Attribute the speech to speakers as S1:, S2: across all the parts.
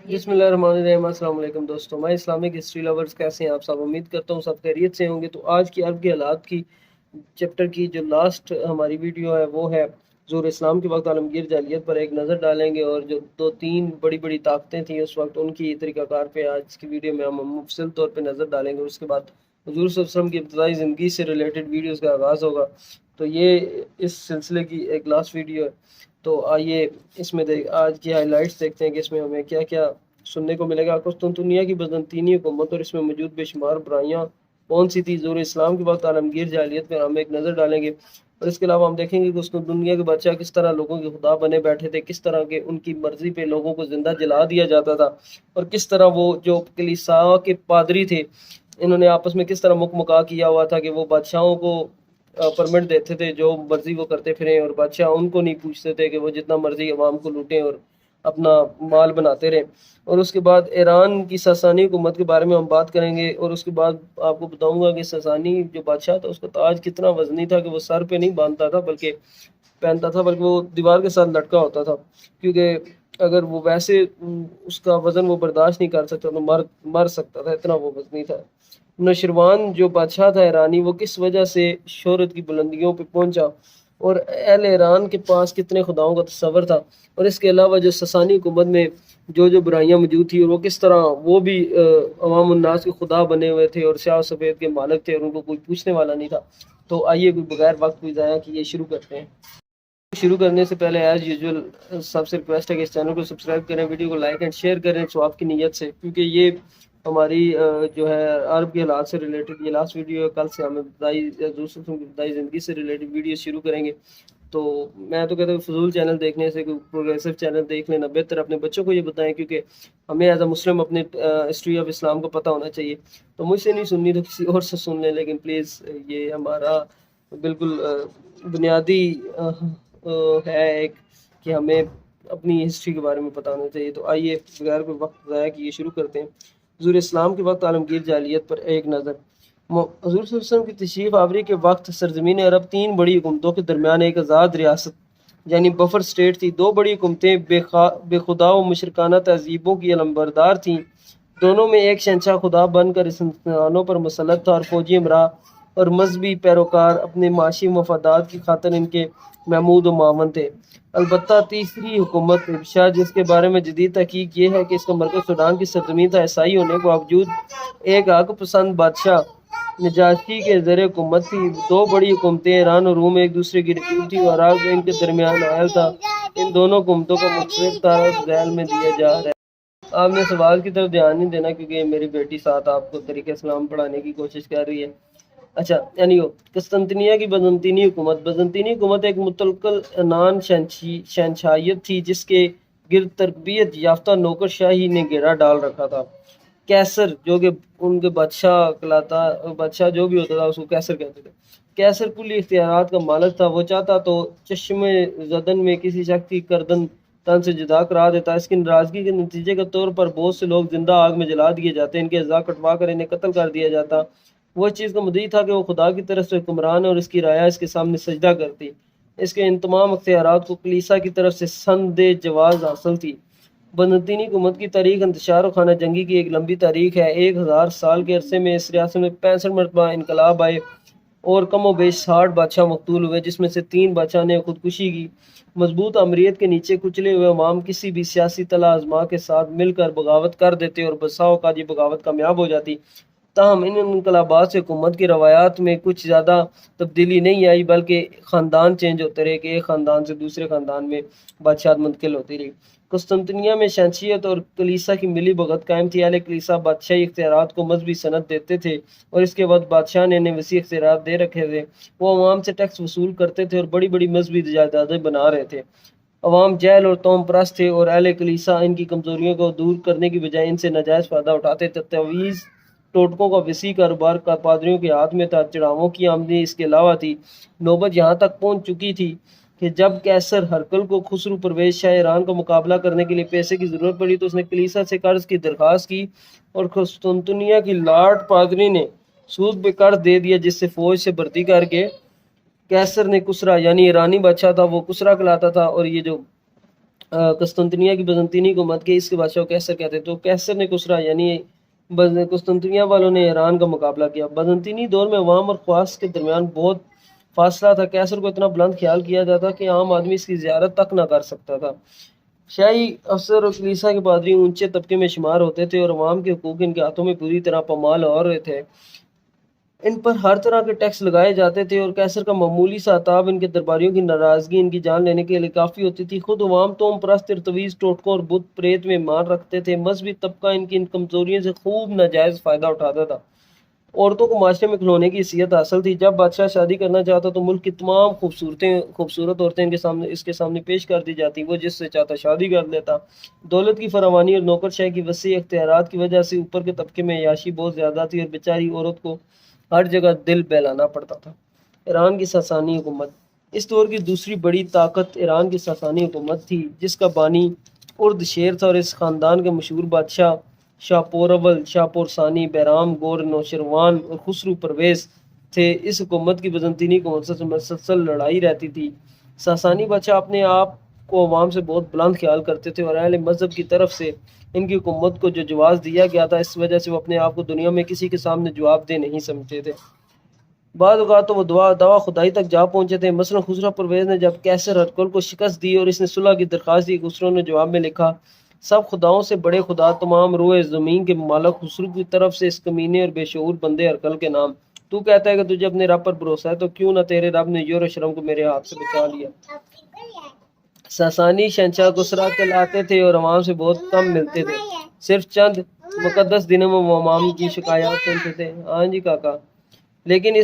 S1: بسم اللہ الرحمن الرحیم۔ السلام علیکم دوستوں، میں اسلامک ہسٹری لورز، کیسے ہیں آپ سب؟ امید کرتا ہوں سب خیریت سے ہوں گے۔ تو آج کی عرب کے حالات کی چیپٹر کی جو لاسٹ ہماری ویڈیو ہے وہ ہے ظہور اسلام کے وقت عالمگیر جاہلیت پر ایک نظر ڈالیں گے، اور جو دو تین بڑی بڑی طاقتیں تھیں اس وقت ان کی طریقہ کار پہ آج کی ویڈیو میں ہم مفصل طور پہ نظر ڈالیں گے۔ اور اس کے بعد حضور صلی اللہ علیہ وسلم کی ابتدائی زندگی سے ریلیٹڈ ویڈیوز کا آغاز ہوگا۔ تو یہ اس سلسلے کی ایک لاسٹ ویڈیو ہے۔ تو آئیے اس میں آج کی ہائی لائٹس دیکھتے ہیں کہ اس میں ہمیں کیا کیا سننے کو ملے گا۔ قسطنطنیہ کی بزنطینی حکومت اور اس میں موجود بے شمار برائیاں کون سی تھی؟ ظہور اسلام کے وقت عالمگیر جاہلیت پر ہم ایک نظر ڈالیں گے، اور اس کے علاوہ ہم دیکھیں گے کہ قسطنطنیہ کے بادشاہ کس طرح لوگوں کے خدا بنے بیٹھے تھے، کس طرح کے ان کی مرضی پہ لوگوں کو زندہ جلا دیا جاتا تھا، اور کس طرح وہ جو کلیسا کے پادری تھے انہوں نے آپس میں کس طرح مکا کیا ہوا تھا کہ وہ بادشاہوں کو پرمٹ دیتے تھے جو مرضی وہ کرتے پھریں، اور بادشاہ ان کو نہیں پوچھتے تھے کہ وہ جتنا مرضی عوام کو لوٹیں اور اپنا مال بناتے رہیں۔ اور اس کے بعد ایران کی ساسانی حکومت کے بارے میں ہم بات کریں گے، اور اس کے بعد آپ کو بتاؤں گا کہ ساسانی جو بادشاہ تھا اس کا تاج کتنا وزنی تھا کہ وہ سر پہ نہیں باندھتا تھا بلکہ پہنتا تھا، بلکہ وہ دیوار کے ساتھ لٹکا ہوتا تھا، کیونکہ اگر وہ ویسے اس کا وزن وہ برداشت نہیں کر سکتا تو مر سکتا تھا، اتنا وہ وزنی تھا۔ نوشروان جو بادشاہ تھا ایرانی، وہ کس وجہ سے شہرت کی بلندیوں پہ پہنچا، اور اہل ایران کے پاس کتنے خداؤں کا تصور تھا، اور اس کے علاوہ جو ساسانی حکومت میں جو برائیاں موجود تھیں اور وہ کس طرح وہ بھی عوام الناس کے خدا بنے ہوئے تھے اور سیاہ و سفید کے مالک تھے اور ان کو کوئی پوچھنے والا نہیں تھا۔ تو آئیے کوئی بغیر وقت کوئی ضائع کیے شروع کرتے ہیں۔ شروع کرنے سے پہلے ایز یوزول سب سے ریکویسٹ ہے کہ اس چینل کو سبسکرائب کریں، ویڈیو کو لائک اینڈ شیئر کریں ثواب کی نیت سے، کیونکہ یہ ہماری جو ہے عرب کے حالات سے ریلیٹڈ یہ لاسٹ ویڈیو ہے۔ کل سے ہم ابتدائی زندگی سے ریلیٹڈ ویڈیو شروع کریں گے۔ تو میں تو کہتا ہوں فضول چینل دیکھنے سے کوئی پروگریسو چینل دیکھ لینا بہتر۔ اپنے بچوں کو یہ بتائیں، کیونکہ ہمیں ایز اے مسلم اپنے ہسٹری آف اسلام کو پتہ ہونا چاہیے۔ تو مجھ سے نہیں سننی تو کسی اور سے سن لیں، لیکن پلیز یہ ہمارا بالکل بنیادی ہے ایک کہ ہمیں اپنی ہسٹری کے بارے میں پتہ ہونا چاہیے۔ تو آئیے بغیر کوئی وقت ضائع کیے شروع کرتے ہیں۔ ظہور اسلام کے وقت عالمگیر جاہلیت پر ایک نظر۔ حضور صلی اللہ علیہ وسلم کی تشریف آوری کے وقت سرزمین عرب تین بڑی حکومتوں کے درمیان ایک آزاد ریاست یعنی بفر سٹیٹ تھی۔ دو بڑی حکومتیں بے خدا و مشرکانہ تہذیبوں کی علمبردار تھیں۔ دونوں میں ایک شہنشاہ خدا بن کر اس انسانوں پر مسلط تھا، اور فوجی امراء اور مذہبی پیروکار اپنے معاشی مفادات کی خاطر ان کے محمود و معاون تھے۔ البتہ تیسری حکومت شاہ، جس کے بارے میں جدید تحقیق یہ ہے کہ اس کا مرکز سوڈان کی سرزمین تھا، عیسائی ہونے کے باوجود ایک حق پسند بادشاہ نجاشی کے زیر حکومت تھی۔ دو بڑی حکومتیں ایران اور روم ایک دوسرے کی رقیب تھی، اور عراق ان کے درمیان حائل تھا۔ ان دونوں حکومتوں کا مختلف تعارف ذیل میں دیا جا رہا ہے۔ آپ نے سوال کی طرف دھیان نہیں دینا، کیونکہ میری بیٹی ساتھ آپ کو طریقہ اسلام پڑھانے کی کوشش کر رہی ہے۔ اچھا قسطنطنیہ کی بزنطینی حکومت۔ بزنطینی حکومت ایک متلقل عنان شہنشاہیت تھی جس کے گرد تربیت یافتہ نوکر شاہی نے گھیرا ڈال رکھا تھا۔ کیسر جو کہ ان کے بادشاہ جو بھی ہوتا تھا اس کو کیسر کہتے تھے۔ کیسر کلی اختیارات کا مالک تھا، وہ چاہتا تو چشم زدن میں کسی شخص کی گردن تن سے جدا کرا دیتا۔ اس کی ناراضگی کے نتیجے کے طور پر بہت سے لوگ زندہ آگ میں جلا دیے جاتے، ان کے اعضاء کٹوا کر انہیں قتل کر دیا جاتا۔ وہ اس چیز کا مدعی تھا کہ وہ خدا کی طرف سے حکمران ہے اور اس کی رعایا اس کے سامنے سجدہ کرتی۔ اس کے ان تمام اختیارات کو کلیسا کی طرف سے سند جواز حاصل تھی۔ بزنطینی حکومت کی تاریخ انتشار و خانہ جنگی کی ایک لمبی تاریخ ہے۔ 1000 سال کے عرصے میں اس ریاست میں 65 مرتبہ انقلاب آئے اور کم و بیش 60 بادشاہ مقتول ہوئے، جس میں سے 3 بادشاہ نے خودکشی کی۔ مضبوط آمریت کے نیچے کچلے ہوئے عوام کسی بھی سیاسی طلع آزما کے ساتھ مل کر بغاوت کر دیتے، اور بسا اوقات یہ بغاوت کامیاب ہو جاتی۔ تاہم ان انقلابات سے حکومت کی روایات میں کچھ زیادہ تبدیلی نہیں آئی، بلکہ خاندان چینج ہوتے رہے کہ ایک خاندان سے دوسرے خاندان میں بادشاہت منتقل ہوتی رہی۔ قسطنطنیہ میں شہنشیت اور کلیسا کی ملی بھگت قائم تھی۔ اہل کلیسا بادشاہی اختیارات کو مذہبی سند دیتے تھے، اور اس کے بعد بادشاہ نے انہیں وسیع اختیارات دے رکھے تھے۔ وہ عوام سے ٹیکس وصول کرتے تھے اور بڑی بڑی مذہبی جائیدادیں بنا رہے تھے۔ عوام جہل اور توہم پرست تھے، اور اہل کلیسا ان کی کمزوریوں کو دور کرنے کی بجائے ان سے ناجائز فائدہ اٹھاتے تھے۔ تعویذ ٹوٹکوں کا وسیع کاروبار کا پادریوں کے ہاتھ میں تھا۔ چڑھاووں کی آمدنی اس کے علاوہ تھی۔ نوبت یہاں تک پہنچ چکی تھی کہ جب قیصر ہرقل کو خسرو پرویز شاہ ایران کا مقابلہ کرنے کے لیے پیسے کی ضرورت پڑی تو اس نے کلیسا سے قرض کی درخواست کی، اور قسطنطنیہ کی لارڈ پادری نے سود پہ قرض دے دیا، جس سے فوج سے بھرتی کر کے قیصر نے کسرا یعنی ایرانی بادشاہ تھا وہ کسرا کھلاتا تھا، اور یہ جو قسطنطنیہ کی بزنطینی حکومت کے اس کے بادشاہ کو کیسر کہتے ہیں۔ تو کیسر نے کسرا یعنی قسطنطنیہ والوں نے ایران کا مقابلہ کیا۔ بزنطینی دور میں عوام اور خواص کے درمیان بہت فاصلہ تھا۔ کیسر کو اتنا بلند خیال کیا جاتا کہ عام آدمی اس کی زیارت تک نہ کر سکتا تھا۔ شاہی افسر اور کلیسا کے پادری اونچے طبقے میں شمار ہوتے تھے اور عوام کے حقوق ان کے ہاتھوں میں پوری طرح پامال ہو رہے تھے۔ ان پر ہر طرح کے ٹیکس لگائے جاتے تھے اور کیسر کا معمولی سا عتاب ان کے درباریوں کی ناراضگی ان کی جان لینے کے لیے کافی ہوتی تھی۔ خود عوام توم پرست ارتویز ٹوٹکوں اور بت پریت میں مان رکھتے تھے۔ مذہبی طبقہ ان کی ان کمزوریوں سے خوب ناجائز فائدہ اٹھاتا تھا۔ عورتوں کو معاشرے میں کھلونے کی حیثیت حاصل تھی۔ جب بادشاہ شادی کرنا چاہتا تو ملک کی تمام خوبصورت عورتیں اس کے سامنے پیش کر دی جاتی، وہ جس سے چاہتا شادی کر لیتا۔ دولت کی فراوانی اور نوکر شاہی کی وسیع اختیارات کی وجہ سے اوپر کے طبقے میں عیاشی بہت زیادہ تھی اور بیچاری عورت کو ہر جگہ دل بہلانا پڑتا تھا۔ ایران کی ساسانی حکومت۔ اس دور کی دوسری بڑی طاقت ایران کی ساسانی حکومت تھی، جس کا بانی ارد شیر تھا اور اس خاندان کے مشہور بادشاہ شاپور اول، شاپور ثانی، بیرام، گور نوشروان اور خسرو پرویز تھے۔ اس حکومت کی بزنطینی حکومت سے مسلسل لڑائی رہتی تھی۔ ساسانی بادشاہ اپنے آپ کو عوام سے بہت بلند خیال کرتے تھے اور اہل مذہب کی طرف سے ان کی حکومت کو جو جواز دیا گیا تھا، اس وجہ سے وہ اپنے آپ کو دنیا میں کسی کے سامنے جواب دہ نہیں سمجھتے تھے۔ بعض اوقات تو وہ دعا خدائی تک جا پہنچے تھے۔ مثلا خسرو پرویز نے جب کیسر ہرقل کو شکست دی اور اس نے صلح کی درخواست دی، خسرو نے جواب میں لکھا، سب خداؤں سے بڑے خدا، تمام روئے زمین کے مالک خسرو کی طرف سے اس کمینے اور بے شعور بندے ہرقل کے نام، تو کہتا ہے کہ تجھے اپنے رب پر بھروسہ ہے، تو کیوں نہ تیرے رب نے یروشلم کو میرے ہاتھ سے بچا لیا۔ ساسانی شہنشاہ کسرا کہلاتے تھے اور عوام سے بہت کم ملتے تھے۔ صرف چند مقدس دنوں میں وہ عوام کی شکایات سنتے تھے۔ ہاں جی کاکا۔ لیکن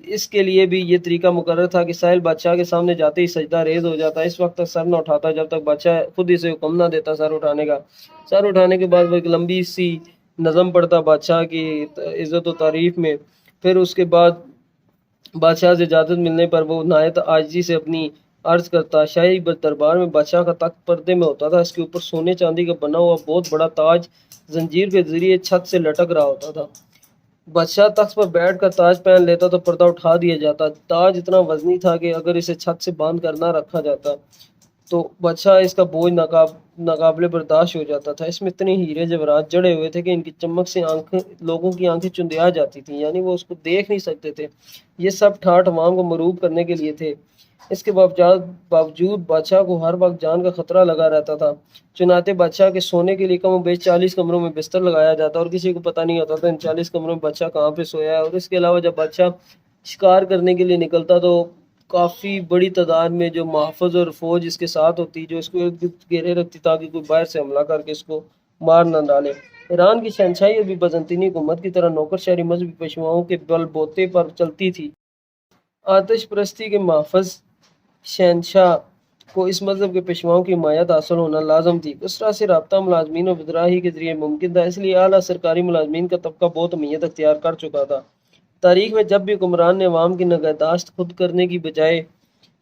S1: اس کے لیے بھی یہ طریقہ مقرر تھا کہ سائل بادشاہ کے سامنے جاتے ہی سجدہ ریز ہو جاتا، اس وقت تک سر نہ اٹھاتا جب تک بادشاہ خود اسے حکم نہ دیتا سر اٹھانے کا۔ سر اٹھانے کے بعد وہ ایک لمبی سی نظم پڑھتا بادشاہ کی عزت و تعریف میں۔ پھر اس کے بعد بادشاہ سے اجازت ملنے پر وہ نہایت عاجزی سے اپنی عرض کرتا۔ شاہی دربار میں بادشاہ کا تخت پردے میں ہوتا تھا، اس کے اوپر سونے چاندی کا بنا ہوا بہت بڑا تاج زنجیر کے ذریعے چھت سے لٹک رہا ہوتا تھا۔ بادشاہ تخت پر بیٹھ کر تاج پہن لیتا تو پردہ اٹھا دیا جاتا۔ تاج اتنا وزنی تھا کہ اگر اسے چھت سے باندھ کر نہ رکھا جاتا تو بادشاہ اس کا بوجھ ناقابل برداشت ہو جاتا تھا۔ اس میں اتنے ہیرے جواہرات جڑے ہوئے تھے کہ ان کی چمک سے لوگوں کی آنکھیں چندیا جاتی تھیں، یعنی وہ اس کو دیکھ نہیں سکتے تھے۔ یہ سب ٹھاٹھ عوام کو مروب کرنے کے لیے تھے۔ اس کے باوجود بادشاہ کو ہر وقت جان کا خطرہ لگا رہتا تھا۔ چنانچہ بادشاہ کے سونے کے لیے کم و بیش 40 کمروں میں بستر لگایا جاتا اور کسی کو پتہ نہیں ہوتا تھا ان 40 کمروں میں بادشاہ کہاں پہ سویا ہے۔ اور اس کے علاوہ جب بادشاہ شکار کرنے کے لیے نکلتا تو کافی بڑی تعداد میں جو محافظ اور فوج اس کے ساتھ ہوتی جو اس کو ارد گرد گھیرے رکھتی تاکہ کوئی باہر سے حملہ کر کے اس کو مار نہ ڈالے۔ ایران کی شہنشاہی ابھی بزنطینی حکومت کی طرح نوکر شہری مذہبی پیشواؤں کے بل بوتے پر چلتی تھی۔ آتش پرستی کے محافظ شہنشاہ کو اس مذہب کے پیشواؤں کی حمایت حاصل ہونا لازم تھی۔ اس طرح سے رابطہ ملازمین اور وزراء ہی کے ذریعے ممکن تھا، اس لیے اعلیٰ سرکاری ملازمین کا طبقہ بہت اہمیت اختیار کر چکا تھا۔ تاریخ میں جب بھی حکمران نے عوام کی نگہداشت خود کرنے کی بجائے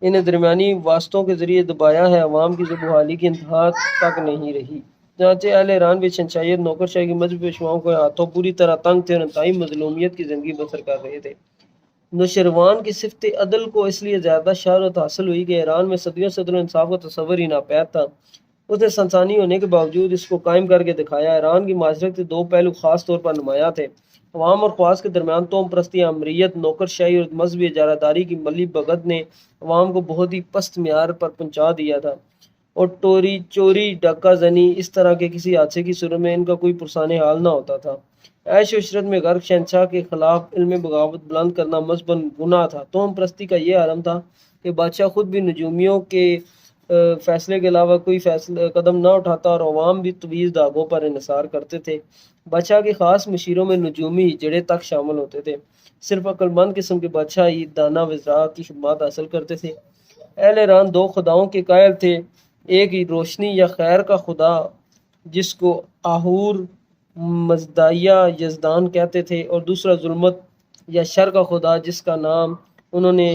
S1: انہیں درمیانی واسطوں کے ذریعے دبایا ہے، عوام کی زبوں حالی کی انتہا تک نہیں رہی۔ چنانچہ اہل ایران بھی شہنشاہیت نوکر شاہی کے مذہبی پیشواؤں کے ہاتھوں پوری طرح تنگ تھے اور انتہائی مظلومیت کی زندگی بسر کر رہے تھے۔ نوشروان کی صفت عدل کو اس لیے زیادہ شہرت حاصل ہوئی کہ ایران میں صدیوں سے عدل و انصاف کا تصور ہی ناپید تھا۔ اس نے سنسانی ہونے کے باوجود اس کو قائم کر کے دکھایا۔ ایران کی معاشرت کے دو پہلو خاص طور پر نمایاں تھے۔ عوام اور خواص کے درمیان توم پرستی، آمریت، نوکر شاہی اور مذہبی اجارہ داری کی ملی بھگت نے عوام کو بہت ہی پست معیار پر پہنچا دیا تھا، اور چوری ڈاکہ زنی اس طرح کے کسی حادثے کی صورت میں ان کا کوئی پرسان حال نہ ہوتا تھا۔ عیش و عشرت میں غرق شہنشاہ کے خلاف علم بغاوت بلند کرنا مذہباً گناہ تھا۔ توم پرستی کا یہ عالم تھا کہ بادشاہ خود بھی نجومیوں کے فیصلے کے علاوہ کوئی قدم نہ اٹھاتا اور عوام بھی طویل داغوں پر انحصار کرتے تھے۔ بادشاہ کے خاص مشیروں میں نجومی جڑے تک شامل ہوتے تھے۔ صرف عقل مند قسم کے بادشاہ ہی دانا وزراء کی خدمات حاصل کرتے تھے۔ اہل ایران دو خداؤں کے قائل تھے، ایک ہی روشنی یا خیر کا خدا جس کو آہور مزدائیہ یزدان کہتے تھے، اور دوسرا ظلمت یا شر کا خدا جس کا نام انہوں نے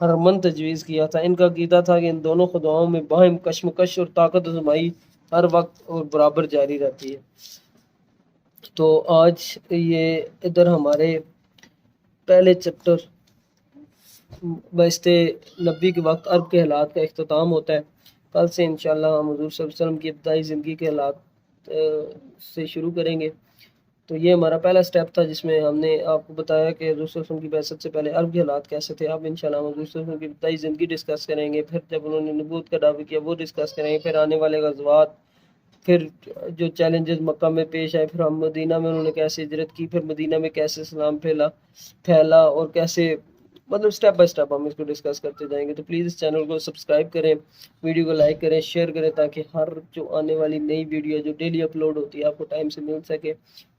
S1: ہرمن تجویز کیا تھا۔ ان کا عقیدہ تھا کہ ان دونوں خداؤں میں باہم کشمکش اور طاقت آزمائی ہر وقت اور برابر جاری رہتی ہے۔ تو آج یہ ادھر ہمارے پہلے چیپٹر بہشت نبی کے وقت عرب کے حالات کا اختتام ہوتا ہے۔ کل سے انشاءاللہ ہم حضور صلی اللہ علیہ وسلم کی ابتدائی زندگی کے حالات سے شروع کریں گے۔ تو یہ ہمارا پہلا سٹیپ تھا جس میں ہم نے آپ کو بتایا کہ حضور صلی اللہ علیہ وسلم کی بعثت سے پہلے عرب کے حالات کیسے تھے۔ اب انشاءاللہ ہم حضور صلی اللہ علیہ وسلم کی ابتدائی زندگی ڈسکس کریں گے، پھر جب انہوں نے نبوت کا دعویٰ کیا وہ ڈسکس کریں گے، پھر آنے والے غزوات، پھر جو چیلنجز مکہ میں پیش آئے، پھر ہم مدینہ میں انہوں نے کیسے ہجرت کی، پھر مدینہ میں کیسے اسلام پھیلا اور کیسے مطلب سٹیپ بائی سٹیپ ہم اس کو ڈسکس کرتے جائیں گے۔ تو پلیز اس چینل کو سبسکرائب کریں، ویڈیو کو لائک کریں، شیئر کریں، تاکہ ہر جو آنے والی نئی ویڈیو جو ڈیلی اپلوڈ ہوتی ہے آپ کو ٹائم سے مل سکے۔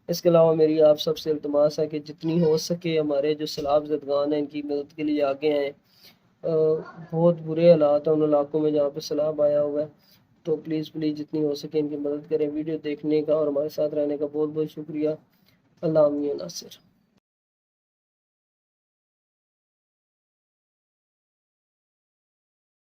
S1: اس کے علاوہ میری آپ سب سے التماس ہے کہ جتنی ہو سکے ہمارے جو سیلاب زدگان ہیں ان کی مدد کے لیے آگے آئیں۔ بہت برے حالات ہیں ان علاقوں میں جہاں پہ سیلاب آیا ہوا ہے، تو پلیز جتنی ہو سکے ان کی مدد کریں۔ ویڈیو دیکھنے کا اور ہمارے ساتھ رہنے کا بہت بہت شکریہ۔ اللہ علیہ ناصر۔